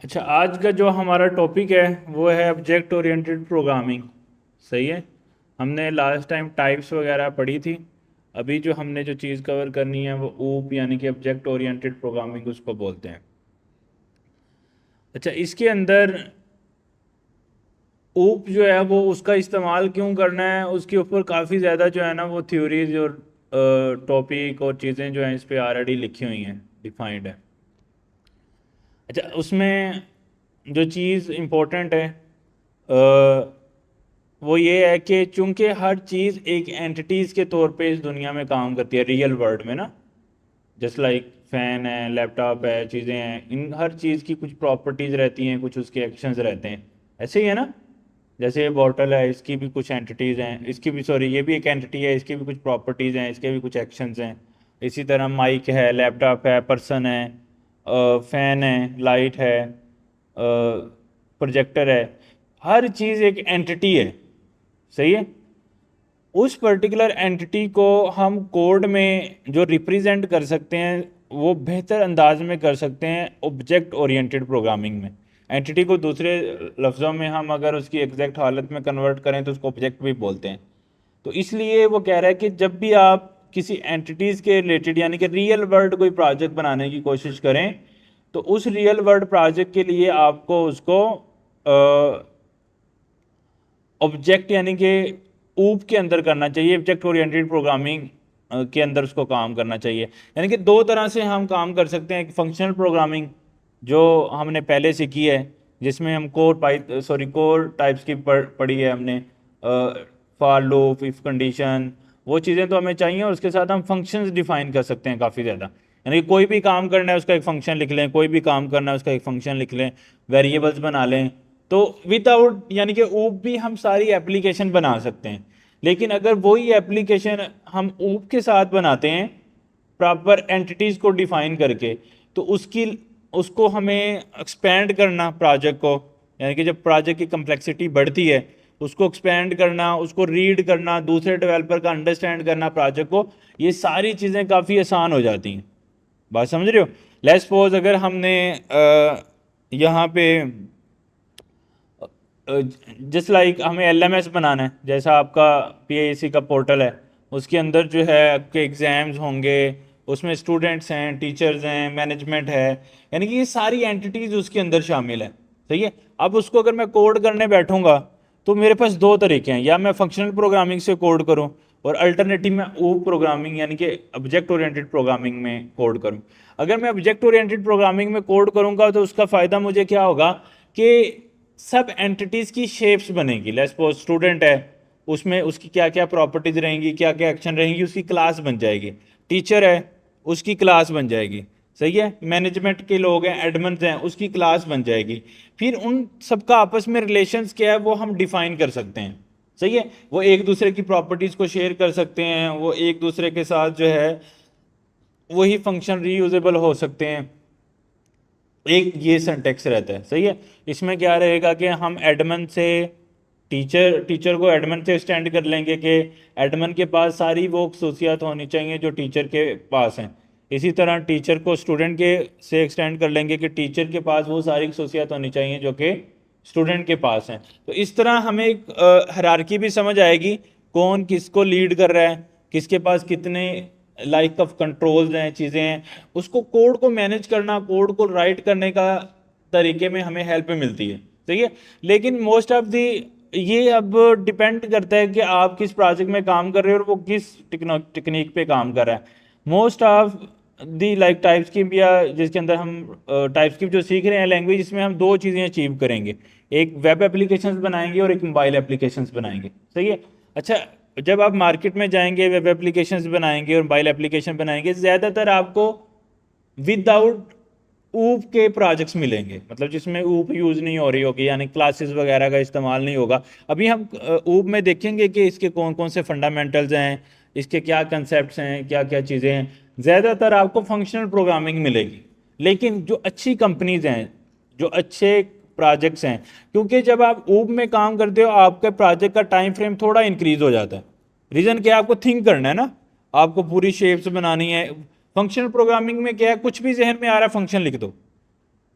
अच्छा, आज का जो हमारा टॉपिक है वो है ऑब्जेक्ट ओरिएंटेड प्रोग्रामिंग। सही है। हमने लास्ट टाइम टाइप्स वगैरह पढ़ी थी। अभी जो हमने जो चीज़ कवर करनी है वो ऊप यानी कि ऑब्जेक्ट ओरिएंटेड प्रोग्रामिंग उसको बोलते हैं। अच्छा, इसके अंदर ऊप जो है वो उसका इस्तेमाल क्यों करना है, उसके ऊपर काफ़ी ज़्यादा जो है ना वो थ्योरीज और टॉपिक और चीज़ें जो हैं इस पे ऑलरेडी लिखी हुई हैं, डिफाइंड है। अच्छा, उसमें जो चीज़ इम्पोर्टेंट है वो ये है कि चूंकि हर चीज़ एक एंटिटीज़ के तौर पे इस दुनिया में काम करती है रियल वर्ल्ड में ना। जस्ट लाइक फैन है, लैपटॉप है, चीज़ें हैं, इन हर चीज़ की कुछ प्रॉपर्टीज़ रहती हैं, कुछ उसके एक्शंस रहते हैं। ऐसे ही है ना। जैसे ये बॉटल है, इसकी भी कुछ एंटिटीज़ हैं, इसकी भी, सॉरी, ये भी एक एंटिटी है, इसकी भी कुछ प्रॉपर्टीज़ हैं, इसके भी कुछ एक्शंस हैं। इसी तरह माइक है, लैपटॉप है, पर्सन है, फैन है, लाइट है, प्रोजेक्टर है। हर चीज़ एक एंटिटी है। सही है। उस पर्टिकुलर एंटिटी को हम कोड में जो रिप्रेजेंट कर सकते हैं वो बेहतर अंदाज में कर सकते हैं ऑब्जेक्ट ओरिएंटेड प्रोग्रामिंग में। एंटिटी को दूसरे लफ्ज़ों में हम अगर उसकी एग्जैक्ट हालत में कन्वर्ट करें तो उसको ऑब्जेक्ट भी बोलते हैं। तो इसलिए वो कह रहा है कि जब भी आप किसी एंटिटीज़ के रिलेटेड यानी कि रियल वर्ल्ड कोई प्रोजेक्ट बनाने की कोशिश करें तो उस रियल वर्ल्ड प्रोजेक्ट के लिए आपको उसको ऑब्जेक्ट यानी कि ऊप के अंदर करना चाहिए, ऑब्जेक्ट ओरिएंटेड प्रोग्रामिंग के अंदर उसको काम करना चाहिए। यानी कि दो तरह से हम काम कर सकते हैं। एक फंक्शनल प्रोग्रामिंग जो हमने पहले सीखी है, जिसमें हम कोर टाइप्स की पढ़ी है हमने, फॉर लूप, इफ कंडीशन, वो चीज़ें तो हमें चाहिए। और उसके साथ हम फंक्शंस डिफाइन कर सकते हैं काफ़ी ज़्यादा। यानी कि कोई भी काम करना है उसका एक फंक्शन लिख लें, कोई भी काम करना है उसका एक फंक्शन लिख लें, वेरिएबल्स बना लें। तो विदाउट यानी कि ऊप भी हम सारी एप्लीकेशन बना सकते हैं। लेकिन अगर वही एप्लीकेशन हम ऊप के साथ बनाते हैं प्रॉपर एंटिटीज को डिफाइन करके, तो उसकी उसको हमें एक्सपेंड करना प्रोजेक्ट को, यानी कि जब प्रोजेक्ट की कम्प्लेक्सिटी बढ़ती है उसको एक्सपेंड करना, उसको रीड करना, दूसरे डेवलपर का अंडरस्टैंड करना प्रोजेक्ट को, ये सारी चीज़ें काफ़ी आसान हो जाती हैं। बात समझ रहे हो। लेट्स सपोज अगर हमने यहाँ पे जस्ट लाइक हमें एलएमएस बनाना है, जैसा आपका पीएसी का पोर्टल है, उसके अंदर जो है आपके एग्ज़ाम्स होंगे, उसमें स्टूडेंट्स हैं, टीचर्स हैं, मैनेजमेंट है, यानी कि ये सारी एंटिटीज़ उसके अंदर शामिल है। सही है। अब उसको अगर मैं कोड करने बैठूंगा तो मेरे पास दो तरीके हैं, या मैं फंक्शनल प्रोग्रामिंग से कोड करूं और अल्टरनेटिव में ओ प्रोग्रामिंग यानी कि ऑब्जेक्ट ओरिएंटेड प्रोग्रामिंग में कोड करूं। अगर मैं ऑब्जेक्ट ओरिएंटेड प्रोग्रामिंग में कोड करूंगा तो उसका फ़ायदा मुझे क्या होगा कि सब एंटिटीज़ की शेप्स बनेगी। लेट्स सपोज स्टूडेंट है, उसमें उसकी क्या क्या प्रॉपर्टीज़ रहेंगी, क्या क्या एक्शन रहेंगी, उसकी क्लास बन जाएगी। टीचर है, उसकी क्लास बन जाएगी। सही है। मैनेजमेंट के लोग हैं, एडमन्स हैं, उसकी क्लास बन जाएगी। फिर उन सबका आपस में रिलेशंस क्या है वो हम डिफाइन कर सकते हैं। सही है। वो एक दूसरे की प्रॉपर्टीज़ को शेयर कर सकते हैं, वो एक दूसरे के साथ जो है वही फंक्शन रीयूजेबल हो सकते हैं। एक ये सिंटेक्स रहता है। सही है। इसमें क्या रहेगा कि हम एडमन से टीचर को एडमन से एक्सटेंड कर लेंगे कि एडमन के पास सारी वो खसूसियात होनी चाहिए जो टीचर के पास हैं। इसी तरह टीचर को स्टूडेंट के से एक्सटेंड कर लेंगे कि टीचर के पास वो सारी खसूसियात होनी चाहिए जो कि स्टूडेंट के पास हैं। तो इस तरह हमें एक हायरार्की भी समझ आएगी, कौन किसको लीड कर रहा है, किसके पास कितने लाइक ऑफ कंट्रोल्स हैं, चीज़ें हैं। उसको कोड को मैनेज करना, कोड को राइट करने का तरीके में हमें हेल्प मिलती है। सही है। लेकिन मोस्ट ऑफ दी ये अब डिपेंड करता है कि आप किस प्रोजेक्ट में काम कर रहे हो और वो किस टेक्निक पे काम कर रहा है। मोस्ट ऑफ दी लाइक टाइप्सक्रिप्ट या जिसके अंदर हम टाइप्सक्रिप्ट जो सीख रहे हैं लैंग्वेज, इसमें हम दो चीज़ें अचीव करेंगे, एक वेब एप्लीकेशंस बनाएंगे और एक मोबाइल एप्लीकेशंस बनाएंगे। सही है। अच्छा, जब आप मार्केट में जाएंगे, वेब एप्लीकेशंस बनाएंगे और मोबाइल एप्लीकेशन बनाएंगे, ज़्यादातर आपको विदाउट ऊप के प्रोजेक्ट्स मिलेंगे, मतलब जिसमें ऊप यूज़ नहीं हो रही होगी, यानी क्लासेस वगैरह का इस्तेमाल नहीं होगा। अभी हम ऊप में देखेंगे कि इसके कौन कौन से फंडामेंटल्स हैं, इसके क्या कंसेप्ट हैं, क्या क्या चीज़ें हैं। ज़्यादातर आपको फंक्शनल प्रोग्रामिंग मिलेगी। लेकिन जो अच्छी कंपनीज हैं, जो अच्छे प्रोजेक्ट्स हैं, क्योंकि जब आप ऊप में काम करते हो आपके प्रोजेक्ट का टाइम फ्रेम थोड़ा इंक्रीज हो जाता है। रीज़न क्या है, आपको थिंक करना है ना, आपको पूरी शेप्स बनानी है। फंक्शनल प्रोग्रामिंग में क्या है, कुछ भी जहन में आ रहा है फंक्शन लिख दो,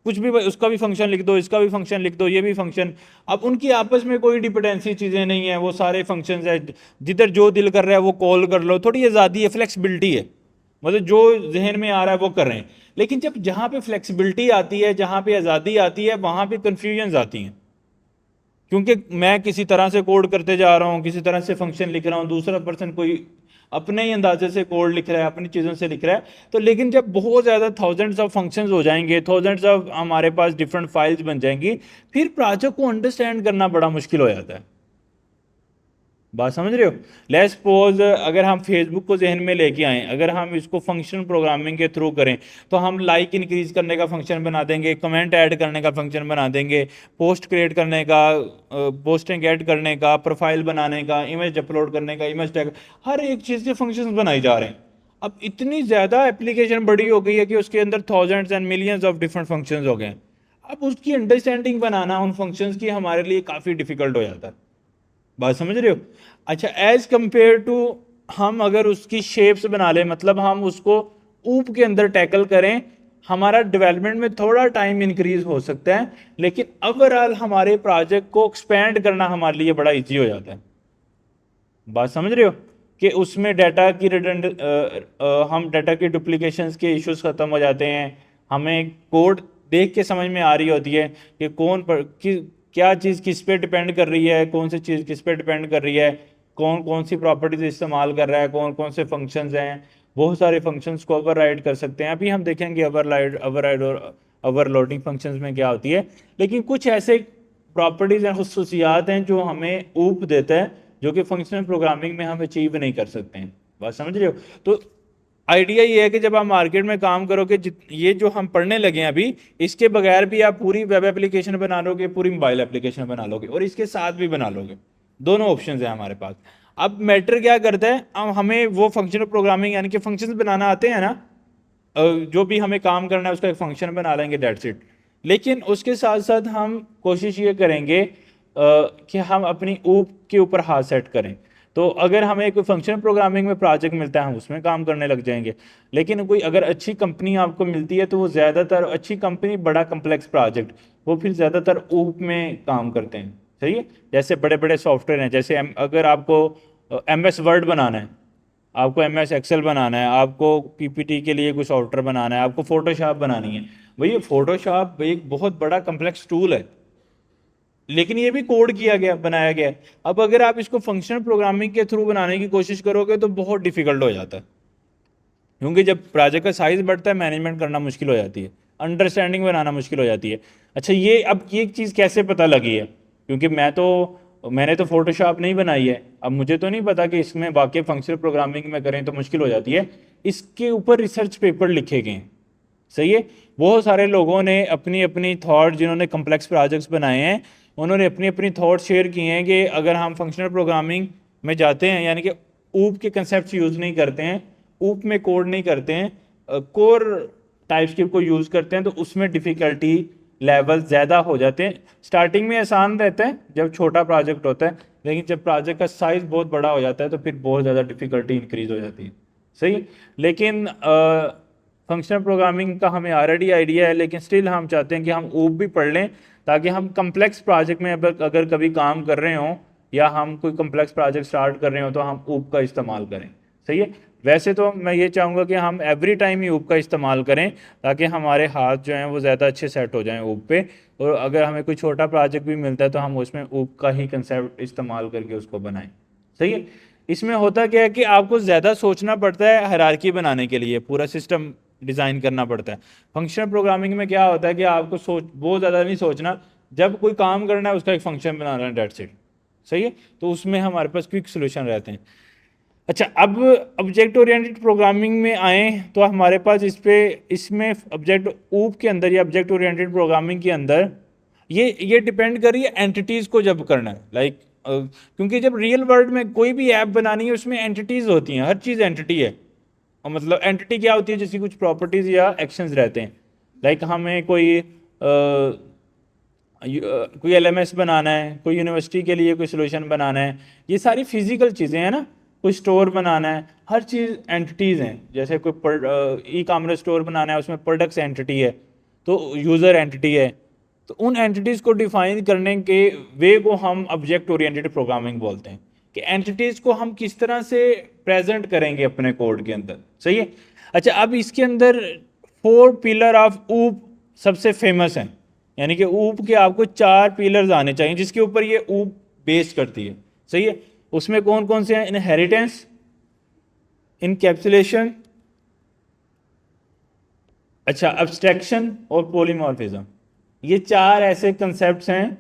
कुछ भी उसका भी फंक्शन लिख दो, इसका भी फंक्शन लिख दो, ये भी फंक्शन। अब उनकी आपस में कोई डिपेंडेंसी चीज़ें नहीं है, वो सारे फंक्शंस है, जिधर जो दिल कर रहा है वो कॉल कर लो, थोड़ी आज़ादी है, फ्लेक्सिबिलिटी है, मतलब जो जहन में आ रहा है वो कर रहे हैं। लेकिन जब जहाँ पे फ्लेक्सिबिलिटी आती है, जहाँ पे आज़ादी आती है, वहाँ पे कन्फ्यूजन आती हैं, क्योंकि मैं किसी तरह से कोड करते जा रहा हूँ, किसी तरह से फंक्शन लिख रहा हूँ, दूसरा पर्सन कोई अपने ही अंदाजे से कोड लिख रहा है, अपनी चीज़ों से लिख रहा है। तो लेकिन जब बहुत ज़्यादा थाउजेंड्स ऑफ फंक्शंस हो जाएंगे, थाउजेंड्स ऑफ हमारे पास डिफरेंट फाइल्स बन जाएंगी, फिर प्रोजेक्ट को अंडरस्टैंड करना बड़ा मुश्किल हो जाता है। बात समझ रहे हो? लेट्स सपोज अगर हम फेसबुक को जहन में लेके आएँ, अगर हम इसको फंक्शन प्रोग्रामिंग के थ्रू करें, तो हम लाइक इंक्रीज करने का फंक्शन बना देंगे, कमेंट ऐड करने का फंक्शन बना देंगे, पोस्ट क्रिएट करने का, पोस्टिंग ऐड करने का, प्रोफाइल बनाने का, इमेज अपलोड करने का, इमेज टैग, हर एक चीज़ के फंक्शन बनाए जा रहे हैं। अब इतनी ज़्यादा एप्लीकेशन बड़ी हो गई है कि उसके अंदर thousands and millions of different functions हो गए हैं। अब उसकी अंडरस्टैंडिंग बनाना उन फंक्शंस की हमारे लिए काफ़ी डिफिकल्ट हो जाता है। बात समझ रहे हो? अच्छा, एज कंपेयर टू हम अगर उसकी शेप्स बना लें, मतलब हम उसको ऊप के अंदर टैकल करें, हमारा डेवलपमेंट में थोड़ा टाइम इंक्रीज हो सकता है, लेकिन ओवरऑल हमारे प्रोजेक्ट को एक्सपेंड करना हमारे लिए बड़ा इजी हो जाता है। बात समझ रहे हो कि उसमें डाटा की हम डाटा की डुप्लीकेशंस के इश्यूज ख़त्म हो जाते हैं, हमें कोड देख के समझ में आ रही होती है कि क्या चीज़ किस पे डिपेंड कर रही है, कौन सी चीज़ किस पे डिपेंड कर रही है, कौन कौन सी प्रॉपर्टीज इस्तेमाल कर रहा है, कौन कौन से फंक्शंस हैं। बहुत सारे फंक्शंस को ओवरराइड कर सकते हैं, अभी हम देखेंगे ओवरराइड और ओवरलोडिंग फंक्शंस में क्या होती है। लेकिन कुछ ऐसे प्रॉपर्टीज़ हैं, खसूसियात हैं जो हमें ऊप देता है, जो कि फंक्शनल प्रोग्रामिंग में हम अचीव नहीं कर सकते हैं। बात समझ रहे हो? तो आइडिया ये है कि जब आप मार्केट में काम करोगे, ये जो हम पढ़ने लगे हैं अभी, इसके बगैर भी आप पूरी वेब एप्लीकेशन बना लोगे, पूरी मोबाइल एप्लीकेशन बना लोगे, और इसके साथ भी बना लोगे। दोनों ऑप्शंस हैं हमारे पास। अब मैटर क्या करता है, अब हमें वो फंक्शनल प्रोग्रामिंग यानी कि फंक्शंस बनाना आते हैं ना, जो भी हमें काम करना है उसका एक फंक्शन बना लेंगे, डेट्स इट। लेकिन उसके साथ साथ हम कोशिश ये करेंगे कि हम अपनी ऊप के ऊपर हाथ सेट करें। तो अगर हमें कोई फंक्शन प्रोग्रामिंग में प्रोजेक्ट मिलता है, हम उसमें काम करने लग जाएंगे। लेकिन कोई अगर अच्छी कंपनी आपको मिलती है, तो वो ज़्यादातर अच्छी कंपनी, बड़ा कम्प्लेक्स प्रोजेक्ट, वो फिर ज़्यादातर ऊप में काम करते हैं। सही है? जैसे बड़े बड़े सॉफ्टवेयर हैं, जैसे अगर आपको MS वर्ड बनाना है, आपको MS एक्सेल बनाना है, आपको PPT के लिए कोई सॉफ्टवेयर बनाना है, आपको फोटोशॉप बनानी है, भैया फोटोशॉप एक बहुत बड़ा कम्प्लेक्स टूल है, लेकिन ये भी कोड किया गया, बनाया गया है। अब अगर आप इसको फंक्शनल प्रोग्रामिंग के थ्रू बनाने की कोशिश करोगे तो बहुत डिफिकल्ट हो जाता है, क्योंकि जब प्रोजेक्ट का साइज बढ़ता है, मैनेजमेंट करना मुश्किल हो जाती है, अंडरस्टैंडिंग बनाना मुश्किल हो जाती है। अच्छा, ये अब ये चीज़ कैसे पता लगी है? क्योंकि मैंने तो फोटोशॉप नहीं बनाई है, अब मुझे तो नहीं पता कि इसमें वाकई फंक्शनल प्रोग्रामिंग में करें तो मुश्किल हो जाती है। इसके ऊपर रिसर्च पेपर लिखे गए हैं। सही है? बहुत सारे लोगों ने अपनी अपनी थॉट, जिन्होंने कम्प्लेक्स प्रोजेक्ट्स बनाए हैं, उन्होंने अपनी अपनी थॉट शेयर किए हैं कि अगर हम फंक्शनल प्रोग्रामिंग में जाते हैं, यानी कि ऊप के कंसेप्ट यूज़ नहीं करते हैं, ऊप में कोड नहीं करते हैं, कोर टाइप्स को यूज़ करते हैं, तो उसमें डिफ़िकल्टी लेवल ज़्यादा हो जाते हैं। स्टार्टिंग में आसान रहता है जब छोटा प्रोजेक्ट होता है, लेकिन जब प्रोजेक्ट का साइज़ बहुत बड़ा हो जाता है तो फिर बहुत ज़्यादा डिफ़िकल्टी इंक्रीज़ हो जाती है। सही? लेकिन फंक्शनल प्रोग्रामिंग का हमें ऑलरेडी आइडिया है, लेकिन स्टिल हम चाहते हैं कि हम ऊप भी पढ़ लें, ताकि हम कम्प्लेक्स प्रोजेक्ट में अगर कभी काम कर रहे हों, या हम कोई कम्प्लेक्स प्रोजेक्ट स्टार्ट कर रहे हो, तो हम ऊप का इस्तेमाल करें। सही है? वैसे तो मैं ये चाहूँगा कि हम एवरी टाइम ही ऊप का इस्तेमाल करें, ताकि हमारे हाथ जो हैं वो ज़्यादा अच्छे सेट हो जाएं ऊप पे, और अगर हमें कोई छोटा प्रोजेक्ट भी मिलता है तो हम उसमें ऊप का ही कंसेप्ट इस्तेमाल करके उसको बनाएं। सही है? इसमें होता क्या है कि आपको ज़्यादा सोचना पड़ता है हायरार्की बनाने के लिए, पूरा सिस्टम डिज़ाइन करना पड़ता है। फंक्शनल प्रोग्रामिंग में क्या होता है कि आपको बहुत ज़्यादा नहीं सोचना, जब कोई काम करना है उसका एक फंक्शन बनाना है, डेट्स इट। सही है? तो उसमें हमारे पास क्विक सोल्यूशन रहते हैं। अच्छा, अब ऑब्जेक्ट ओरिएंटेड प्रोग्रामिंग में आए तो हमारे पास इसमें ऑब्जेक्ट ऊप के अंदर या ऑब्जेक्ट ओरिएंटेड प्रोग्रामिंग के अंदर ये डिपेंड कर रही है एंटिटीज़ को जब करना है, लाइक क्योंकि जब रियल वर्ल्ड में कोई भी ऐप बनानी है, उसमें एंटिटीज़ होती हैं, हर चीज़ एंटिटी है। और मतलब एंटिटी क्या होती है? जैसी कुछ प्रॉपर्टीज़ या एक्शंस रहते हैं, लाइक हमें कोई LMS बनाना है, कोई यूनिवर्सिटी के लिए कोई सोल्यूशन बनाना है, ये सारी फिजिकल चीज़ें हैं ना, कोई स्टोर बनाना है, हर चीज़ एंटिटीज़ हैं। जैसे कोई ई कॉमर्स स्टोर बनाना है, उसमें प्रोडक्ट्स एंटिटी है, तो यूज़र एंटिटी है। तो उन एंटिटीज़ को डिफाइन करने के वे को हम ऑब्जेक्ट ओरिएंटेड प्रोग्रामिंग बोलते हैं, कि एंटिटीज़ को हम किस तरह से प्रेजेंट करेंगे अपने कोड के अंदर। सही है। अच्छा, अब इसके अंदर 4 पिलर ऑफ ऊप सबसे फेमस हैं, यानी कि ऊप के आपको 4 पिलर्स आने चाहिए जिसके ऊपर ये ऊप बेस करती है। सही है। उसमें कौन कौन से हैं? इनहेरिटेंस, इनकैप्सुलेशन, अच्छा अब्स्ट्रैक्शन और पॉलीमॉर्फिज्म। ये 4 ऐसे कंसेप्ट्स हैं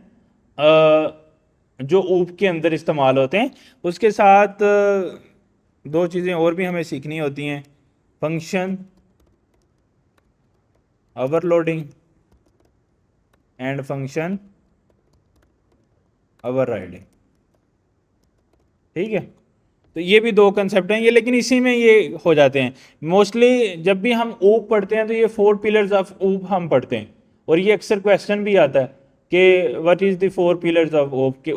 जो ऊप के अंदर इस्तेमाल होते हैं। उसके साथ 2 चीज़ें और भी हमें सीखनी होती हैं, function overloading and function overriding. ठीक है। तो ये भी 2 कंसेप्ट हैं ये, लेकिन इसी में ये हो जाते हैं मोस्टली। जब भी हम ऊप पढ़ते हैं तो ये 4 पिलर्स ऑफ ऊप हम पढ़ते हैं, और ये अक्सर क्वेश्चन भी आता है कि what is the 4 pillars of ऊप, के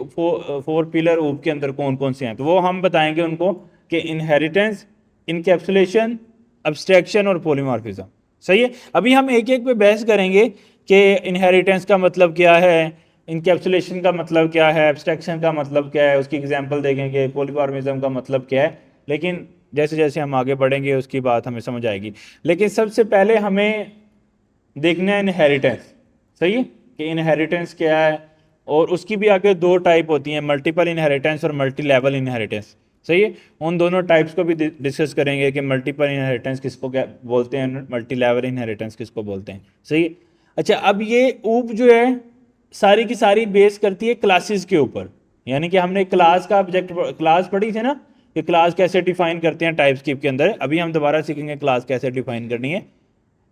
4 पिलर ऊप के अंदर कौन कौन से हैं। तो वो हम बताएंगे उनको कि इनहेरिटेंस, इनकैप्सुलेशन, अब्स्ट्रैक्शन और पॉलीमॉर्फिज्म। सही है। अभी हम एक एक पे बहस करेंगे कि इनहेरिटेंस का मतलब क्या है, इनकैप्सुलेशन का मतलब क्या है, एब्स्ट्रैक्शन का मतलब क्या है, उसकी एग्जांपल देखेंगे, पॉलीमॉर्फिज्म का मतलब क्या है। लेकिन जैसे जैसे हम आगे बढ़ेंगे उसकी बात हमें समझ आएगी। लेकिन सबसे पहले हमें देखना है इनहेरिटेंस। सही है, कि इनहेरिटेंस क्या है। और उसकी भी आगे 2 टाइप होती हैं, मल्टीपल इनहेरिटेंस और मल्टी लेवल इनहेरिटेंस। सही है। उन दोनों टाइप्स को भी डिस्कस करेंगे कि मल्टीपल इनहेरिटेंस किसको क्या बोलते हैं, मल्टी लेवल इनहेरिटेंस किसको बोलते हैं। सही है। अच्छा, अब ये ऊप जो है सारी की सारी बेस करती है क्लासेस के ऊपर, यानी कि हमने क्लास का ऑब्जेक्ट क्लास पढ़ी थी ना, कि क्लास कैसे डिफाइन करते हैं टाइपस्क्रिप्ट के अंदर। अभी हम दोबारा सीखेंगे क्लास कैसे डिफाइन करनी है।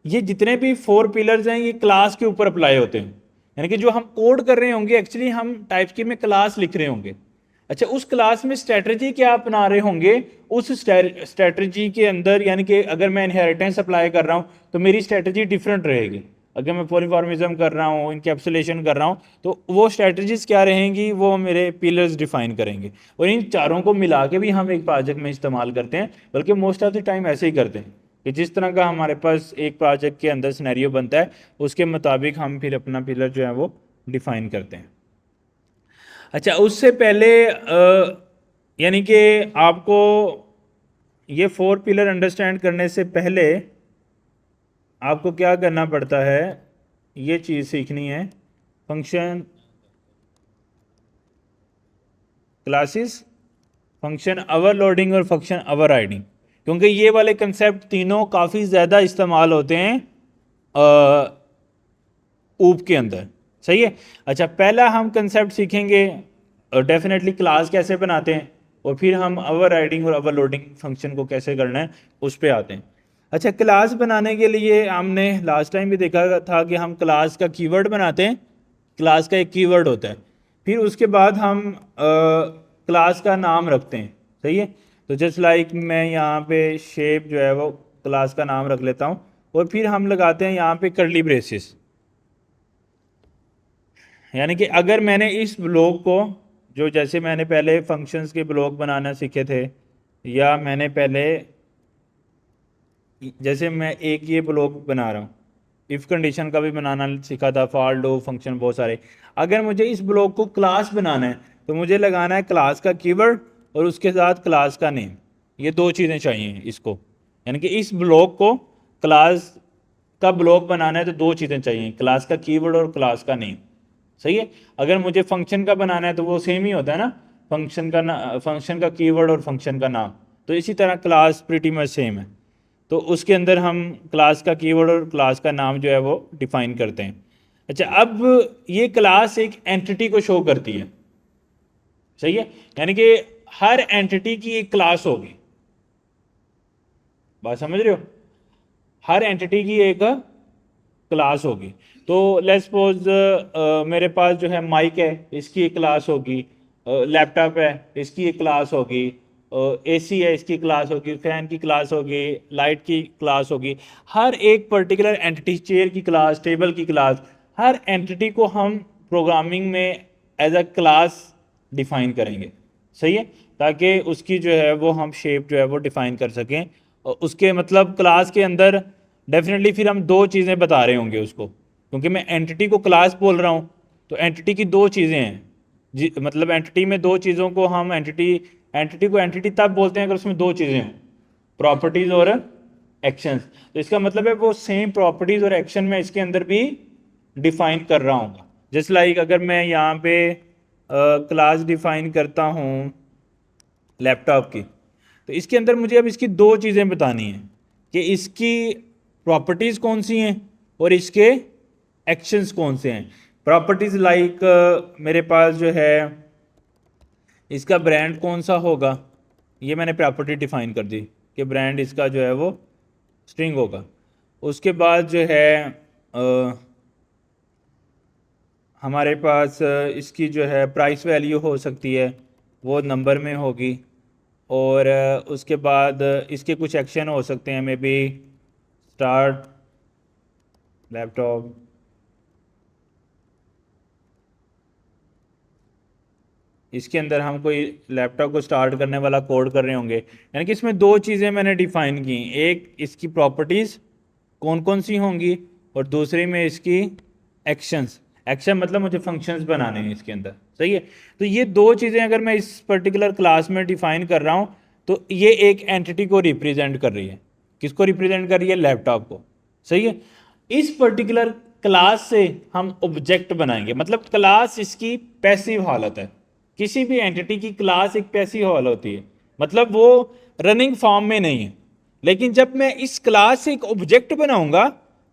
ये जितने भी 4 पिलर्स हैं ये क्लास के ऊपर अप्लाई होते हैं, यानी कि जो हम कोड कर रहे होंगे एक्चुअली हम टाइपस्क्रिप्ट में क्लास लिख रहे होंगे। अच्छा, उस क्लास में स्ट्रेटजी क्या अपना रहे होंगे, उस स्ट्रेटजी के अंदर, यानी कि अगर मैं इनहेरिटेंस अप्लाई कर रहा हूँ तो मेरी स्ट्रेटजी डिफरेंट रहेगी। अगर मैं पॉलीमॉर्फिज्म कर रहा हूँ, इनकैप्सुलेशन कर रहा हूँ, तो वो स्ट्रेटजीज क्या रहेंगी, वो मेरे पिलर्स डिफाइन करेंगे। और इन चारों को मिला के भी हम एक प्रोजेक्ट में इस्तेमाल करते हैं, बल्कि मोस्ट ऑफ द टाइम ऐसे ही करते हैं कि जिस तरह का हमारे पास एक प्रोजेक्ट के अंदर सिनेरियो बनता है उसके मुताबिक हम फिर अपना पिलर जो है वो डिफाइन करते हैं। अच्छा, उससे पहले यानी कि आपको ये 4 पिलर अंडरस्टैंड करने से पहले आपको क्या करना पड़ता है, ये चीज़ सीखनी है, फंक्शन, क्लासेस, फंक्शन ओवरलोडिंग और फंक्शन ओवरराइडिंग, क्योंकि ये वाले कंसेप्ट तीनों काफ़ी ज़्यादा इस्तेमाल होते हैं ऊप के अंदर। सही है। अच्छा, पहला हम कंसेप्ट सीखेंगे डेफिनेटली क्लास कैसे बनाते हैं, और फिर हम ओवरराइडिंग और ओवरलोडिंग फंक्शन को कैसे करना है उस पर आते हैं। अच्छा, क्लास बनाने के लिए हमने लास्ट टाइम भी देखा था कि हम क्लास का कीवर्ड बनाते हैं, क्लास का एक कीवर्ड होता है, फिर उसके बाद हम क्लास का नाम रखते हैं। सही है। तो जस्ट लाइक मैं यहाँ पे शेप जो है वो क्लास का नाम रख लेता हूँ, और फिर हम लगाते हैं यहाँ पे कर्ली ब्रेसेस, यानी कि अगर मैंने इस ब्लॉक को, जो जैसे मैंने पहले फंक्शंस के ब्लॉक बनाना सीखे थे, या मैंने पहले जैसे मैं एक ये ब्लॉक बना रहा हूँ, इफ़ कंडीशन का भी बनाना सीखा था, फॉर डू फंक्शन बहुत सारे। अगर मुझे इस ब्लॉक को क्लास बनाना है तो मुझे लगाना है क्लास का कीवर्ड और उसके साथ क्लास का नेम। ये 2 चीज़ें चाहिए इसको, यानी कि इस ब्लॉक को क्लास का ब्लॉक बनाना है तो 2 चीज़ें चाहिए, क्लास का कीवर्ड और क्लास का नेम। सही है। अगर मुझे फंक्शन का बनाना है तो वो सेम ही होता है ना, फंक्शन का कीवर्ड और फंक्शन का नाम। तो इसी तरह क्लास प्रीटी मच सेम है, तो उसके अंदर हम क्लास का कीवर्ड और क्लास का नाम जो है वो डिफाइन करते हैं। अच्छा, अब ये क्लास एक एंटिटी को शो करती है। सही है। यानी कि हर एंटिटी की एक क्लास होगी, बात समझ रहे हो, हर एंटिटी की एक क्लास होगी। तो लेट्स सपोज मेरे पास जो है माइक है, इसकी एक क्लास होगी, लैपटॉप है इसकी एक क्लास होगी, एसी है इसकी क्लास होगी, फैन की क्लास होगी, लाइट की क्लास होगी। हर एक पर्टिकुलर एंटिटी, चेयर की क्लास, टेबल की क्लास, हर एंटिटी को हम प्रोग्रामिंग में एज अ क्लास डिफाइन करेंगे। सही है, ताकि उसकी जो है वो हम शेप जो है वो डिफाइन कर सकें। और उसके मतलब क्लास के अंदर डेफिनेटली फिर हम 2 चीज़ें बता रहे होंगे उसको, क्योंकि मैं एंटिटी को क्लास बोल रहा हूँ, तो एंटिटी की दो चीज़ें हैं जी, मतलब एंटिटी में दो चीज़ों को हम एंटिटी को एंटिटी तब बोलते हैं अगर उसमें दो चीज़ें हों, प्रॉपर्टीज़ और एक्शंस। तो इसका मतलब है वो सेम प्रॉपर्टीज़ और एक्शन में इसके अंदर भी डिफाइन कर रहा हूँ। जस्ट लाइक अगर मैं यहाँ पे क्लास डिफाइन करता हूँ लैपटॉप की, तो इसके अंदर मुझे अब इसकी दो चीज़ें बतानी हैं कि इसकी प्रॉपर्टीज़ कौन सी हैं और इसके एक्शंस कौन से हैं। प्रॉपर्टीज़ लाइक मेरे पास जो है इसका ब्रांड कौन सा होगा, ये मैंने प्रॉपर्टी डिफाइन कर दी कि ब्रांड इसका जो है वो स्ट्रिंग होगा। उसके बाद जो है हमारे पास इसकी जो है प्राइस वैल्यू हो सकती है, वो नंबर में होगी। और उसके बाद इसके कुछ एक्शन हो सकते हैं, मे बी स्टार्ट लैपटॉप, इसके अंदर हम कोई लैपटॉप को स्टार्ट करने वाला कोड कर रहे होंगे। यानी कि इसमें दो चीज़ें मैंने डिफाइन की, एक इसकी प्रॉपर्टीज़ कौन कौन सी होंगी और दूसरी में इसकी एक्शंस। एक्शन मतलब मुझे फंक्शंस बनाने हैं इसके अंदर, सही है। तो ये दो चीज़ें अगर मैं इस पर्टिकुलर क्लास में डिफाइन कर रहा हूँ तो ये एक एंटिटी को रिप्रेजेंट कर रही है। किसको रिप्रेजेंट कर रही है? लैपटॉप को, सही है। इस पर्टिकुलर क्लास से हम ऑब्जेक्ट बनाएंगे, मतलब क्लास इसकी पैसिव हालत है। किसी भी एंटिटी की क्लास एक पैसिव हालत होती है, मतलब वो रनिंग फॉर्म में नहीं है। लेकिन जब मैं इस क्लास से एक ऑब्जेक्ट बनाऊंगा,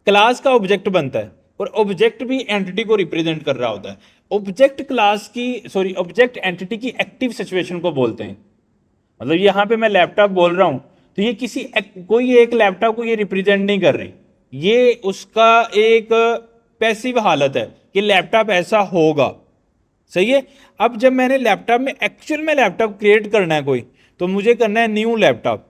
क्लास का ऑब्जेक्ट बनता है और ऑब्जेक्ट भी एंटिटी को रिप्रेजेंट कर रहा होता है। ऑब्जेक्ट क्लास की सॉरी ऑब्जेक्ट एंटिटी की एक्टिव सिचुएशन को बोलते हैं। मतलब यहाँ पे मैं लैपटॉप बोल रहा हूं तो ये कोई एक लैपटॉप को ये रिप्रेजेंट नहीं कर रही, ये उसका एक पैसिव हालत है कि लैपटॉप ऐसा होगा, सही है। अब जब मैंने लैपटॉप में एक्चुअल में लैपटॉप क्रिएट करना है कोई, तो मुझे करना है न्यू लैपटॉप,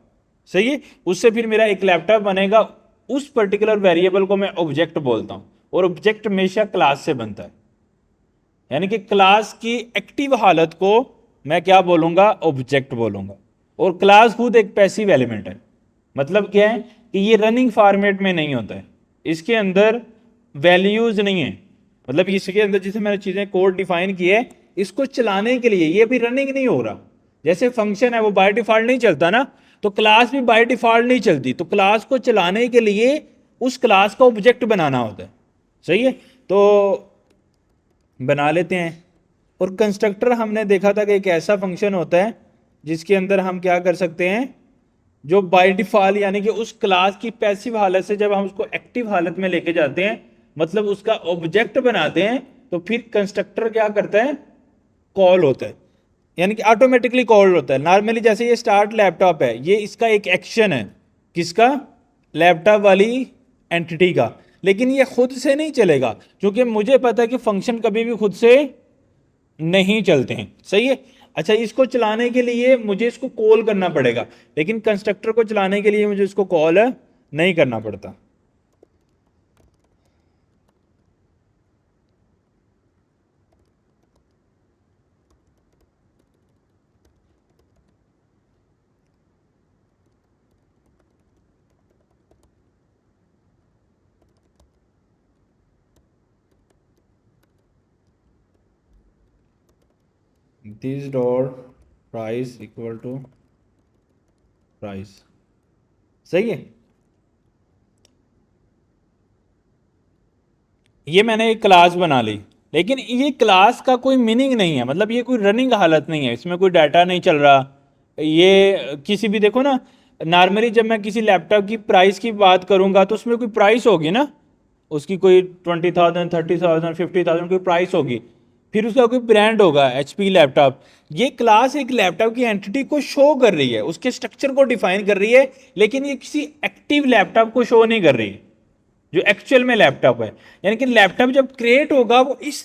सही है। उससे फिर मेरा एक लैपटॉप बनेगा, उस पर्टिकुलर वेरिएबल को मैं ऑब्जेक्ट बोलता हूं और ऑब्जेक्ट हमेशा क्लास से बनता है। यानी कि क्लास की एक्टिव हालत को मैं क्या बोलूंगा? ऑब्जेक्ट बोलूंगा। और क्लास खुद एक पैसिव एलिमेंट है। मतलब क्या है कि ये रनिंग फॉर्मेट में नहीं होता है, इसके अंदर वैल्यूज नहीं है। मतलब इसके अंदर जैसे मैंने चीजें कोड डिफाइन किए है, इसको चलाने के लिए ये भी रनिंग नहीं हो रहा। जैसे फंक्शन है वो बाय डिफॉल्ट नहीं चलता ना, तो क्लास भी बाय डिफॉल्ट नहीं चलती। तो क्लास को चलाने के लिए उस क्लास का ऑब्जेक्ट बनाना होता है, सही है। तो बना लेते हैं। और कंस्ट्रक्टर हमने देखा था कि एक ऐसा फंक्शन होता है जिसके अंदर हम क्या कर सकते हैं, जो बाय डिफॉल्ट यानी कि उस क्लास की पैसिव हालत से जब हम उसको एक्टिव हालत में लेके जाते हैं, मतलब उसका ऑब्जेक्ट बनाते हैं, तो फिर कंस्ट्रक्टर क्या करता है? कॉल होता है, यानी कि ऑटोमेटिकली कॉल होता है। नॉर्मली जैसे ये स्टार्ट लैपटॉप है, ये इसका एक एक्शन है, किसका? लैपटॉप वाली एंटिटी का। लेकिन ये खुद से नहीं चलेगा, क्योंकि मुझे पता है कि फंक्शन कभी भी खुद से नहीं चलते हैं, सही है। अच्छा, इसको चलाने के लिए मुझे इसको कॉल करना पड़ेगा, लेकिन कंस्ट्रक्टर को चलाने के लिए मुझे इसको कॉल नहीं करना पड़ता। This dot price equal to price, सही है। ये मैंने एक क्लास बना ली, लेकिन ये क्लास का कोई मीनिंग नहीं है, मतलब ये कोई रनिंग हालत नहीं है, इसमें कोई डाटा नहीं चल रहा। ये किसी भी देखो ना, नॉर्मली जब मैं किसी लैपटॉप की प्राइस की बात करूंगा तो उसमें कोई प्राइस होगी ना, उसकी कोई 20,000 30,000 50,000 कोई प्राइस होगी, फिर उसका कोई ब्रांड होगा, HP लैपटॉप। ये क्लास एक लैपटॉप की एंटिटी को शो कर रही है, उसके स्ट्रक्चर को डिफाइन कर रही है, लेकिन ये किसी एक्टिव लैपटॉप को शो नहीं कर रही है जो एक्चुअल में लैपटॉप है। यानी कि लैपटॉप जब क्रिएट होगा वो इस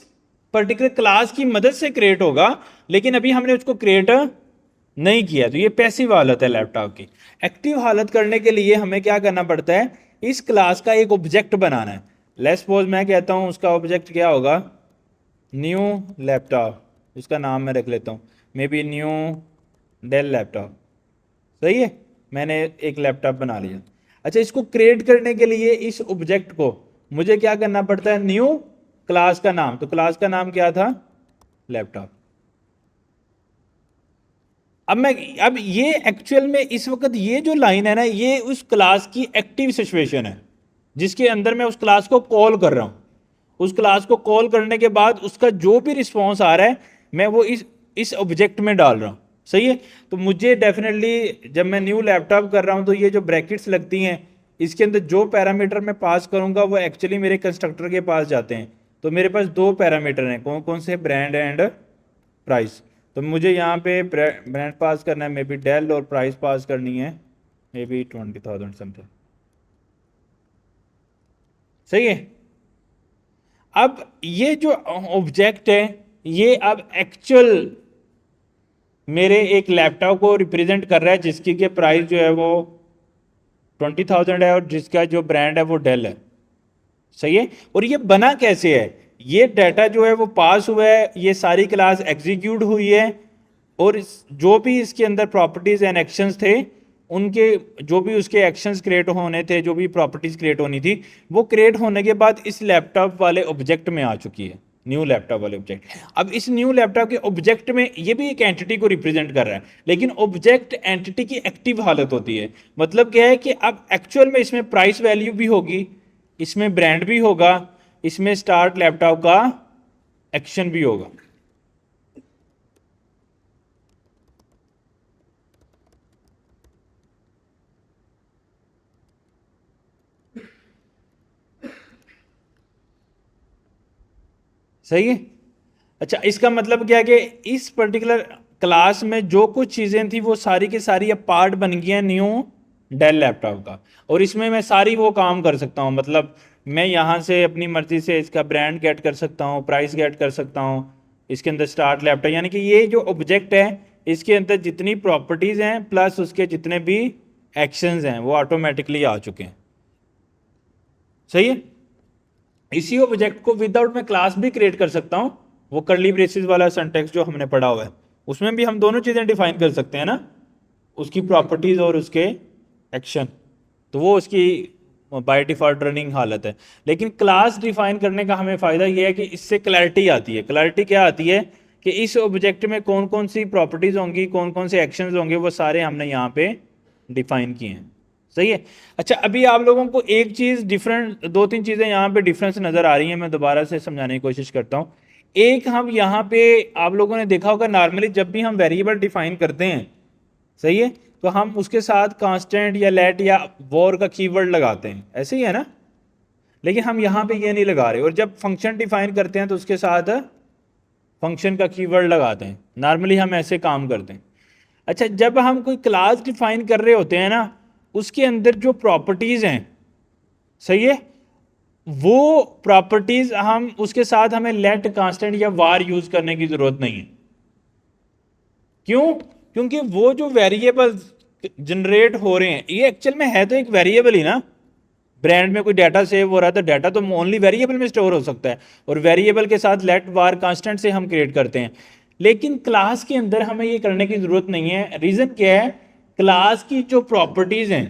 पर्टिकुलर क्लास की मदद से क्रिएट होगा, लेकिन अभी हमने उसको क्रिएट नहीं किया, तो ये पैसिव हालत है लैपटॉप की। एक्टिव हालत करने के लिए हमें क्या करना पड़ता है? इस क्लास का एक ऑब्जेक्ट बनाना है। लेट्स सपोज मैं कहता हूं उसका ऑब्जेक्ट क्या होगा? न्यू लैपटॉप, उसका नाम मैं रख लेता हूं, may be new Dell laptop, सही है। मैंने एक लैपटॉप बना लिया। अच्छा, इसको क्रिएट करने के लिए इस ऑब्जेक्ट को मुझे क्या करना पड़ता है, न्यू क्लास का नाम, तो क्लास का नाम क्या था, लैपटॉप। अब ये एक्चुअल में इस वक्त ये जो लाइन है ना, ये उस क्लास की एक्टिव सिचुएशन है जिसके अंदर मैं उस क्लास को कॉल कर रहा हूं। उस क्लास को कॉल करने के बाद उसका जो भी रिस्पॉन्स आ रहा है मैं वो इस ऑब्जेक्ट में डाल रहा हूं। सही है। तो मुझे डेफिनेटली जब मैं न्यू लैपटॉप कर रहा हूं तो ये जो ब्रैकेट्स लगती हैं इसके अंदर जो पैरामीटर मैं पास करूंगा वो एक्चुअली मेरे कंस्ट्रक्टर के पास जाते हैं। तो मेरे पास दो पैरामीटर हैं, कौन कौन से, ब्रांड एंड प्राइस। तो मुझे यहाँ पे ब्रांड पास करना है, मे बी डेल, और प्राइस पास करनी है मे बी 20,000 समथिंग। सही है। अब ये जो ऑब्जेक्ट है ये अब एक्चुअल मेरे एक लैपटॉप को रिप्रेजेंट कर रहा है जिसकी के प्राइस जो है वो 20,000 है और जिसका जो ब्रांड है वो डेल है। सही है। और ये बना कैसे है, ये डाटा जो है वो पास हुआ है, ये सारी क्लास एग्जीक्यूट हुई है, और जो भी इसके अंदर प्रॉपर्टीज एंड एक्शंस थे उनके जो भी उसके एक्शंस क्रिएट होने थे, जो भी प्रॉपर्टीज क्रिएट होनी थी वो क्रिएट होने के बाद इस लैपटॉप वाले ऑब्जेक्ट में आ चुकी है, न्यू लैपटॉप वाले ऑब्जेक्ट। अब इस न्यू लैपटॉप के ऑब्जेक्ट में ये भी एक एंटिटी को रिप्रेजेंट कर रहा है, लेकिन ऑब्जेक्ट एंटिटी की एक्टिव हालत होती है। मतलब क्या है कि अब एक्चुअल में इसमें प्राइस वैल्यू भी होगी, इसमें ब्रांड भी होगा, इसमें स्टार्ट लैपटॉप का एक्शन भी होगा। सही है। अच्छा, इसका मतलब क्या है कि इस पर्टिकुलर क्लास में जो कुछ चीज़ें थी वो सारी की सारी अब पार्ट बन गई हैं न्यू डेल लैपटॉप का, और इसमें मैं सारी वो काम कर सकता हूँ। मतलब मैं यहाँ से अपनी मर्जी से इसका ब्रांड गेट कर सकता हूँ, प्राइस गेट कर सकता हूँ, इसके अंदर स्टार्ट लैपटॉप, यानी कि ये जो ऑब्जेक्ट है इसके अंदर जितनी प्रॉपर्टीज़ हैं प्लस उसके जितने भी एक्शंस हैं वो ऑटोमेटिकली आ चुके हैं। सही है। इसी ऑब्जेक्ट को विदाउट मैं क्लास भी क्रिएट कर सकता हूं, वो कर्ली ब्रेसेस वाला सिंटैक्स जो हमने पढ़ा हुआ है उसमें भी हम दोनों चीजें डिफाइन कर सकते हैं ना, उसकी प्रॉपर्टीज और उसके एक्शन। तो वो उसकी बाय डिफॉल्ट रनिंग हालत है। लेकिन क्लास डिफाइन करने का हमें फायदा ये है कि इससे क्लैरिटी आती है। क्लैरिटी क्या आती है कि इस ऑब्जेक्ट में कौन कौन सी प्रॉपर्टीज होंगी, कौन कौन से एक्शंस होंगे, वो सारे हमने यहाँ पे डिफाइन किए हैं। सही है। अच्छा, अभी आप लोगों को एक चीज डिफरेंट, दो तीन चीजें यहाँ पे डिफरेंस नजर आ रही हैं, मैं दोबारा से समझाने की कोशिश करता हूँ। एक, हम यहाँ पे आप लोगों ने देखा होगा नॉर्मली जब भी हम वेरिएबल डिफाइन करते हैं, सही है, तो हम उसके साथ कांस्टेंट या लेट या वॉर का कीवर्ड लगाते हैं, ऐसे ही है ना। लेकिन हम यहाँ पे ये नहीं लगा रहे, और जब फंक्शन डिफाइन करते हैं तो उसके साथ फंक्शन का कीवर्ड लगाते हैं। नॉर्मली हम ऐसे काम करते हैं। अच्छा, जब हम कोई क्लास डिफाइन कर रहे होते हैं ना, उसके अंदर जो प्रॉपर्टीज हैं, सही है, वो प्रॉपर्टीज हम उसके साथ हमें लेट, कांस्टेंट या वार यूज करने की जरूरत नहीं है। क्यों? क्योंकि वो जो वेरिएबल जनरेट हो रहे हैं ये एक्चुअल में है तो एक वेरिएबल ही ना। ब्रांड में कोई डाटा सेव हो रहा है तो डाटा तो ओनली वेरिएबल में स्टोर हो सकता है, और वेरिएबल के साथ लेट, वार, कांस्टेंट से हम क्रिएट करते हैं। लेकिन क्लास के अंदर हमें ये करने की जरूरत नहीं है। रीजन क्या है? क्लास की जो प्रॉपर्टीज हैं,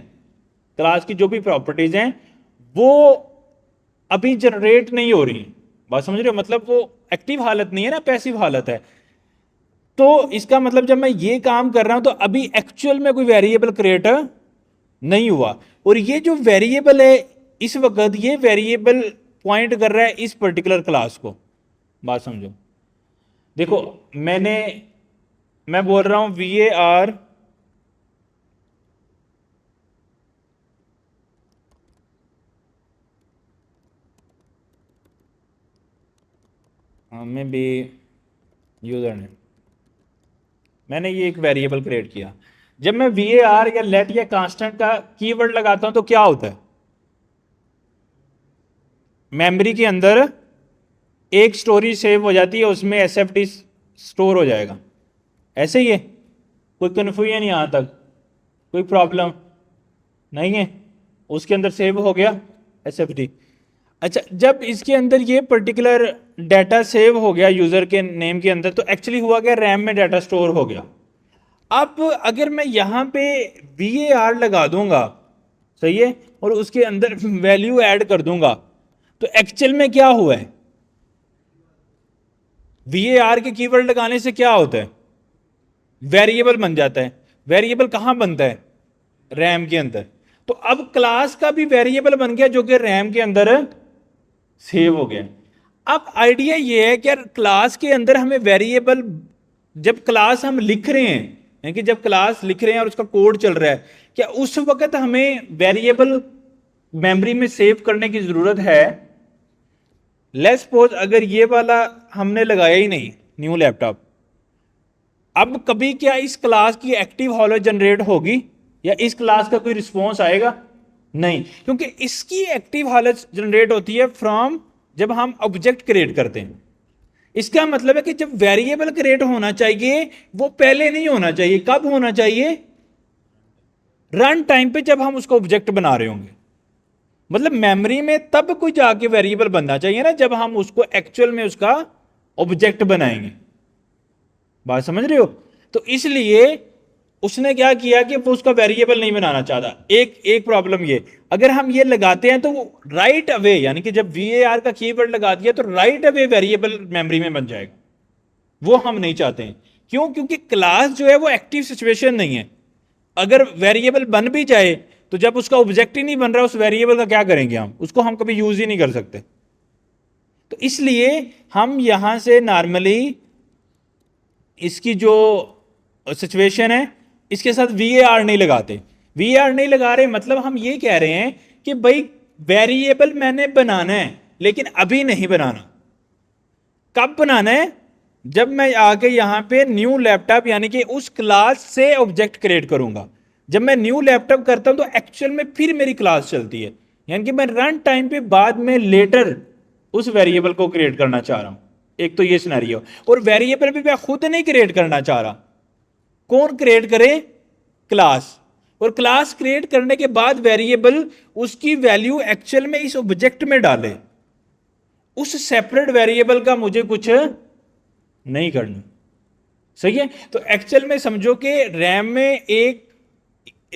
क्लास की जो भी प्रॉपर्टीज हैं वो अभी जनरेट नहीं हो रही। बात समझ रहे हो? मतलब वो एक्टिव हालत नहीं है ना, पैसिव हालत है। तो इसका मतलब जब मैं ये काम कर रहा हूं तो अभी एक्चुअल में कोई वेरिएबल क्रिएट नहीं हुआ, और ये जो वेरिएबल है इस वक्त ये वेरिएबल पॉइंट कर रहा है इस पर्टिकुलर क्लास को। बात समझो। देखो, मैं बोल रहा हूं VAR में भी यूजर नेम, मैंने ये एक वेरिएबल क्रिएट किया। जब मैं VAR या लेट या कांस्टेंट का कीवर्ड लगाता हूं तो क्या होता है? मेमोरी के अंदर एक स्टोरी सेव हो जाती है, उसमें SFT स्टोर हो जाएगा। ऐसे ही है? कोई कन्फ्यूजन यहां तक? कोई प्रॉब्लम नहीं है? उसके अंदर सेव हो गया SFT। अच्छा, जब इसके अंदर ये पर्टिकुलर डाटा सेव हो गया यूजर के नेम के अंदर, तो एक्चुअली हुआ क्या, रैम में डाटा स्टोर हो गया। अब अगर मैं यहां पे VAR लगा दूंगा, सही है, और उसके अंदर वैल्यू ऐड कर दूंगा, तो एक्चुअल में क्या हुआ है, VAR के कीवर्ड लगाने से क्या होता है, वेरिएबल बन जाता है। वेरिएबल कहां बनता है, रैम के अंदर। तो अब क्लास का भी वेरिएबल बन गया जो कि रैम के अंदर सेव हो गया। अब आइडिया ये है कि यार क्लास के अंदर हमें वेरिएबल, जब क्लास हम लिख रहे हैं, यानी कि जब क्लास लिख रहे हैं और उसका कोड चल रहा है, क्या उस वक्त हमें वेरिएबल मेमोरी में सेव करने की जरूरत है? लेट्स सपोज अगर ये वाला हमने लगाया ही नहीं, न्यू लैपटॉप, अब कभी क्या इस क्लास की एक्टिव हॉलो जनरेट होगी या इस क्लास का कोई रिस्पॉन्स आएगा? नहीं, क्योंकि इसकी एक्टिव हालत जनरेट होती है फ्रॉम जब हम ऑब्जेक्ट क्रिएट करते हैं। इसका मतलब है कि जब वेरिएबल क्रिएट होना चाहिए वो पहले नहीं होना चाहिए। कब होना चाहिए? रन टाइम पे, जब हम उसको ऑब्जेक्ट बना रहे होंगे। मतलब मेमोरी में तब कोई जाके वेरिएबल बनना चाहिए ना जब हम उसको एक्चुअल में उसका ऑब्जेक्ट बनाएंगे। बात समझ रहे हो? तो इसलिए उसने क्या किया कि वो उसका वेरिएबल नहीं बनाना चाहता। एक प्रॉब्लम ये, अगर हम ये लगाते हैं तो वो राइट अवे, यानी कि जब VAR का कीवर्ड लगा दिया तो राइट अवे वेरिएबल मेमोरी में बन जाएगा। वो हम नहीं चाहते हैं। क्यों? क्योंकि क्लास जो है वो एक्टिव सिचुएशन नहीं है। अगर वेरिएबल बन भी जाए तो जब उसका ऑब्जेक्ट ही नहीं बन रहा, उस वेरिएबल का क्या करेंगे हम? उसको हम कभी यूज ही नहीं कर सकते। तो इसलिए हम यहां से नॉर्मली इसकी जो सिचुएशन है इसके साथ VAR नहीं लगाते। VAR नहीं लगा रहे मतलब हम ये कह रहे हैं कि भाई वेरिएबल मैंने बनाना है लेकिन अभी नहीं बनाना। कब बनाना है? जब मैं आके यहां पे न्यू लैपटॉप यानी कि उस क्लास से ऑब्जेक्ट क्रिएट करूंगा। जब मैं न्यू लैपटॉप करता हूं तो एक्चुअल में फिर मेरी क्लास चलती है, यानी कि मैं रन टाइम पे बाद में लेटर उस वेरिएबल को क्रिएट करना चाह रहा हूं। एक तो ये सिनेरियो, और वेरिएबल भी मैं खुद नहीं क्रिएट करना चाह रहा। कौन क्रिएट करे? क्लास। और क्लास क्रिएट करने के बाद वेरिएबल उसकी वैल्यू एक्चुअल में इस ऑब्जेक्ट में डाले। उस सेपरेट वेरिएबल का मुझे कुछ नहीं करना। सही है? तो एक्चुअल में समझो कि रैम में एक,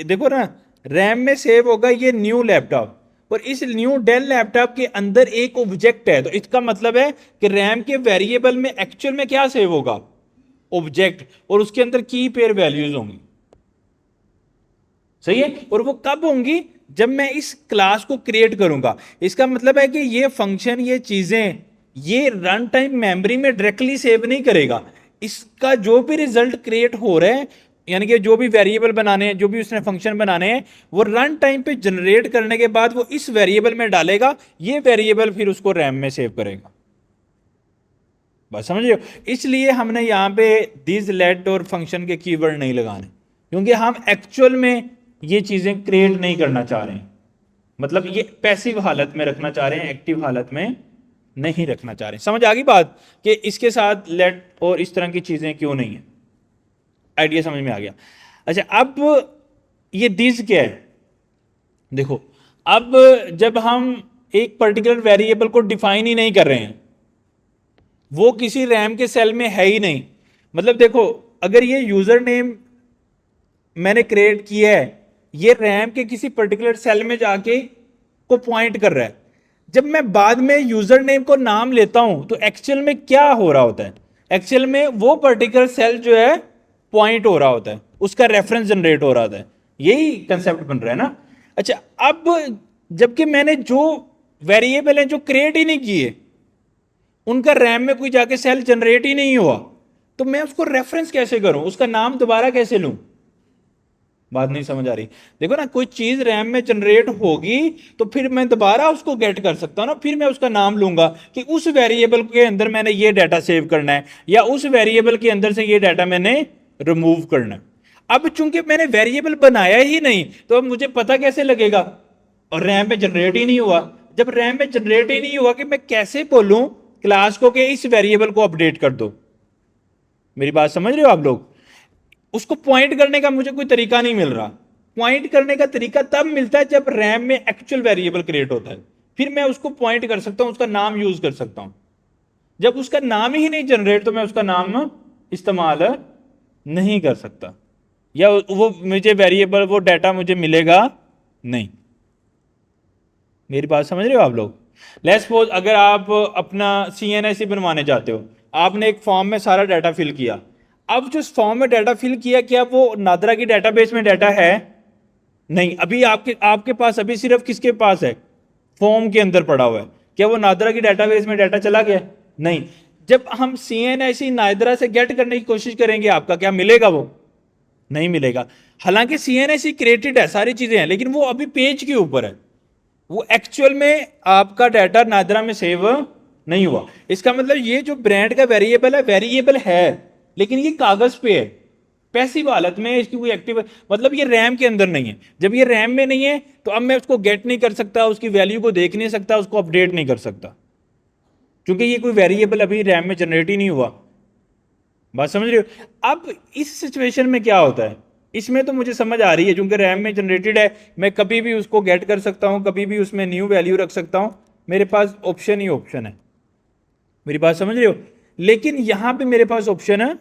देखो ना, रैम में सेव होगा ये न्यू लैपटॉप, और इस न्यू डेल लैपटॉप के अंदर एक ऑब्जेक्ट है। तो इसका मतलब है कि रैम के वेरिएबल में एक्चुअल में क्या सेव होगा? ऑब्जेक्ट, और उसके अंदर की पेयर वैल्यूज होंगी। सही है? और वो कब होंगी? जब मैं इस क्लास को क्रिएट करूंगा। इसका मतलब है कि ये फंक्शन, ये चीजें, ये रन टाइम मेमोरी में डायरेक्टली सेव नहीं करेगा। इसका जो भी रिजल्ट क्रिएट हो रहे हैं, यानी कि जो भी वेरिएबल बनाने हैं, जो भी उसने फंक्शन बनाने हैं, वो रन टाइम पे जनरेट करने के बाद वो इस वेरिएबल में डालेगा। ये वेरिएबल फिर उसको रैम में सेव करेगा। बस समझ रहे हो? इसलिए हमने यहां पे दिस, लेट और फंक्शन के कीवर्ड नहीं लगाने, क्योंकि हम एक्चुअल में ये चीजें क्रिएट नहीं करना चाह रहे हैं। मतलब ये पैसिव हालत में रखना चाह रहे हैं, एक्टिव हालत में नहीं रखना चाह रहे हैं। समझ आ गई बात कि इसके साथ लेट और इस तरह की चीजें क्यों नहीं है? आइडिया समझ में आ गया? अच्छा, अब ये दिस क्या है? देखो, अब जब हम एक पर्टिकुलर वेरिएबल को डिफाइन ही नहीं कर रहे हैं, वो किसी रैम के सेल में है ही नहीं। मतलब देखो, अगर ये यूजर नेम मैंने क्रिएट किया है, ये रैम के किसी पर्टिकुलर सेल में जाके को पॉइंट कर रहा है। जब मैं बाद में यूजर नेम को नाम लेता हूं तो एक्चुअल में क्या हो रहा होता है? एक्चुअल में वो पर्टिकुलर सेल जो है पॉइंट हो रहा होता है, उसका रेफरेंस जनरेट हो रहा होता है। यही कंसेप्ट बन रहा है ना? अच्छा, अब जबकि मैंने जो वेरिएबल है जो क्रिएट ही नहीं किए, उनका रैम में कोई जाके सेल जनरेट ही नहीं हुआ, तो मैं उसको रेफरेंस कैसे करूं? उसका नाम दोबारा कैसे लूं? बात नहीं समझ आ रही? देखो ना, कोई चीज रैम में जनरेट होगी तो फिर मैं दोबारा उसको गेट कर सकता हूं ना। फिर मैं उसका नाम लूंगा कि उस वेरिएबल के अंदर मैंने ये डाटा सेव करना है, या उस वेरिएबल के अंदर से ये डाटा मैंने रिमूव करना है। अब चूंकि मैंने वेरिएबल बनाया ही नहीं, तो अब मुझे पता कैसे लगेगा? और रैम में जनरेट ही नहीं हुआ। जब रैम में जनरेट ही नहीं हुआ, कि मैं कैसे बोलूं क्लास को कि इस वेरिएबल को अपडेट कर दो? मेरी बात समझ रहे हो आप लोग? उसको पॉइंट करने का मुझे कोई तरीका नहीं मिल रहा। पॉइंट करने का तरीका तब मिलता है जब रैम में एक्चुअल वेरिएबल क्रिएट होता है, फिर मैं उसको पॉइंट कर सकता हूं, उसका नाम यूज कर सकता हूं। जब उसका नाम ही नहीं जनरेट, तो मैं उसका नाम इस्तेमाल नहीं कर सकता, या वो मुझे वेरिएबल, वो डाटा मुझे मिलेगा नहीं। मेरी बात समझ रहे हो आप लोग? लेट्स सपोज अगर आप अपना CNSE बनवाने जाते हो, आपने एक फॉर्म में सारा डाटा फिल किया। अब जो फॉर्म में डाटा फिल किया, क्या वो नादरा की डाटाबेस में डाटा है? नहीं। अभी आपके आपके पास अभी सिर्फ किसके पास है? फॉर्म के अंदर पड़ा हुआ है। क्या वो नादरा की डाटाबेस में डाटा चला गया? नहीं। जब हम CNSE नादरा से गेट करने की कोशिश करेंगे, आपका क्या मिलेगा? वो नहीं मिलेगा। हालांकि CNSE क्रिएटेड है, सारी चीजें हैं, लेकिन वो अभी पेज के ऊपर है, वो एक्चुअल में आपका डाटा नादरा में सेव नहीं हुआ। इसका मतलब ये जो ब्रांड का वेरिएबल है, लेकिन ये कागज पे है, पैसिव हालत में, इसकी कोई एक्टिव मतलब ये रैम के अंदर नहीं है। जब ये रैम में नहीं है तो अब मैं उसको गेट नहीं कर सकता, उसकी वैल्यू को देख नहीं सकता, उसको अपडेट नहीं कर सकता, क्योंकि ये कोई वेरिएबल अभी रैम में जनरेट ही नहीं हुआ। बात समझ रहे हो? अब इस सिचुएशन में क्या होता है, इसमें तो मुझे समझ आ रही है, क्योंकि रैम में जनरेटेड है, मैं कभी भी उसको गेट कर सकता हूं, कभी भी उसमें न्यू वैल्यू रख सकता हूं, मेरे पास ऑप्शन ही ऑप्शन है। मेरी बात समझ रहे हो? लेकिन यहां पे मेरे पास ऑप्शन है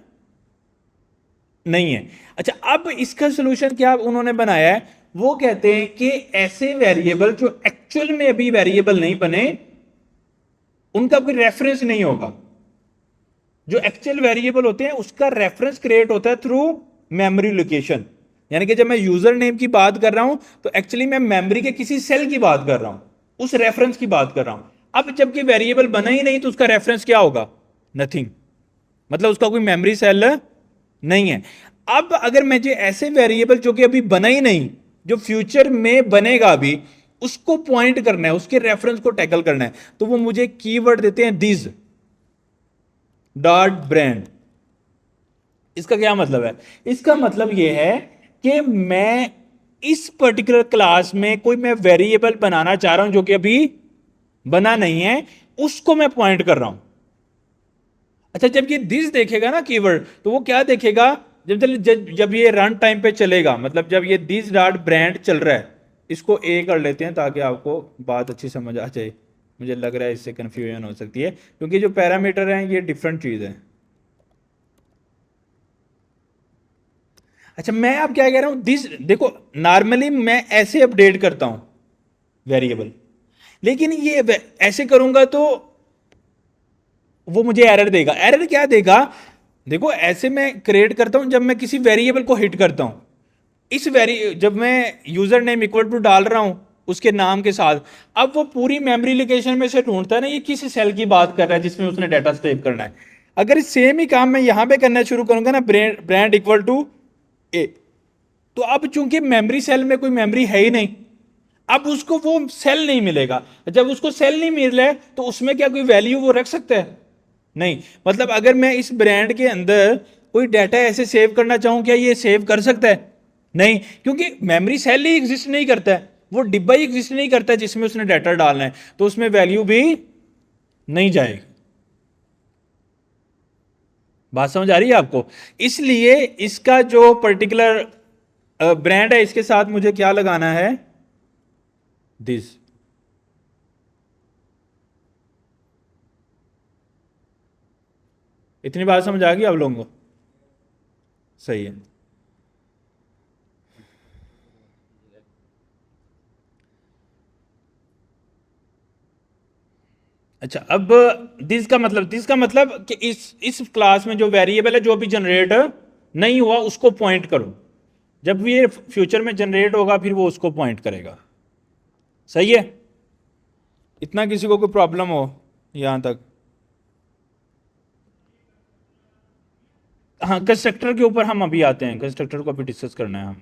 नहीं है। अच्छा, अब इसका सोल्यूशन क्या उन्होंने बनाया है? वो कहते हैं कि ऐसे वेरिएबल जो एक्चुअल में अभी वेरिएबल नहीं बने, उनका कोई रेफरेंस नहीं होगा। जो एक्चुअल वेरिएबल होते हैं उसका रेफरेंस क्रिएट होता है थ्रू मेमोरी लोकेशन। यानी कि जब मैं यूजर नेम की बात कर रहा हूं तो एक्चुअली मैं मेमोरी के किसी सेल की बात कर रहा हूं, उस रेफरेंस की बात कर रहा हूं। अब जबकि वेरिएबल बना ही नहीं तो उसका रेफरेंस क्या होगा? नथिंग। मतलब उसका कोई मेमोरी सेल नहीं है। अब अगर मुझे ऐसे वेरिएबल जो कि अभी बना ही नहीं, जो फ्यूचर में बनेगा अभी, उसको पॉइंट करना है, उसके रेफरेंस को टैकल करना है, तो वो मुझे कीवर्ड देते हैं दिस डॉट ब्रांड। इसका क्या मतलब है? इसका मतलब यह है कि मैं इस पर्टिकुलर क्लास में कोई मैं वेरिएबल बनाना चाह रहा हूं जो कि अभी बना नहीं है, उसको मैं पॉइंट कर रहा हूं। अच्छा, जब ये दिस देखेगा ना कीवर्ड, तो वो क्या देखेगा? जब ये रन टाइम पे चलेगा, मतलब जब ये दिस डॉट ब्रांड चल रहा है, इसको ए कर लेते हैं ताकि आपको बात अच्छी समझ आ जाए। मुझे लग रहा है इससे कंफ्यूजन हो सकती है, क्योंकि जो पैरामीटर हैं ये डिफरेंट चीज है। अच्छा, मैं अब क्या कह रहा हूं, दिस देखो, नॉर्मली मैं ऐसे अपडेट करता हूं वेरिएबल, लेकिन ये ऐसे करूंगा तो वो मुझे एरर देगा। एरर क्या देगा? देखो, ऐसे मैं क्रिएट करता हूं जब मैं किसी वेरिएबल को हिट करता हूं, जब मैं यूजर नेम इक्वल टू डाल रहा हूं उसके नाम के साथ, अब वो पूरी मेमोरी लोकेशन में से ढूंढता है ना ये किस सेल की बात कर रहा है जिसमें उसने डाटा सेव करना है। अगर सेम ही काम मैं यहां पे करना शुरू करूंगा ना, ब्रांड इक्वल टू ए, तो अब चूंकि मेमोरी सेल में कोई मेमोरी है ही नहीं, अब उसको वो सेल नहीं मिलेगा। जब उसको सेल नहीं मिल रहा है तो उसमें क्या कोई वैल्यू वो रख सकता है? नहीं। मतलब अगर मैं इस ब्रांड के अंदर कोई डाटा ऐसे सेव करना चाहूं, क्या ये सेव कर सकता है? नहीं, क्योंकि मेमोरी सेल ही एग्जिस्ट नहीं करता है, वो डिब्बा ही एग्जिस्ट नहीं करता है जिसमें उसने डाटा डालना है, तो उसमें वैल्यू भी नहीं जाएगी। बात समझ आ रही है आपको? इसलिए इसका जो पर्टिकुलर ब्रांड है, इसके साथ मुझे क्या लगाना है? दिस। इतनी बात समझ आ गई आप लोगों को? सही है। अच्छा, अब दिस का मतलब कि इस क्लास में जो वेरिएबल है जो अभी जनरेट नहीं हुआ उसको पॉइंट करो। जब ये फ्यूचर में जनरेट होगा फिर वो उसको पॉइंट करेगा। सही है? इतना किसी को कोई प्रॉब्लम हो यहां तक? हाँ, कंस्ट्रक्टर के ऊपर हम अभी आते हैं, कंस्ट्रक्टर को अभी डिस्कस करना है हम।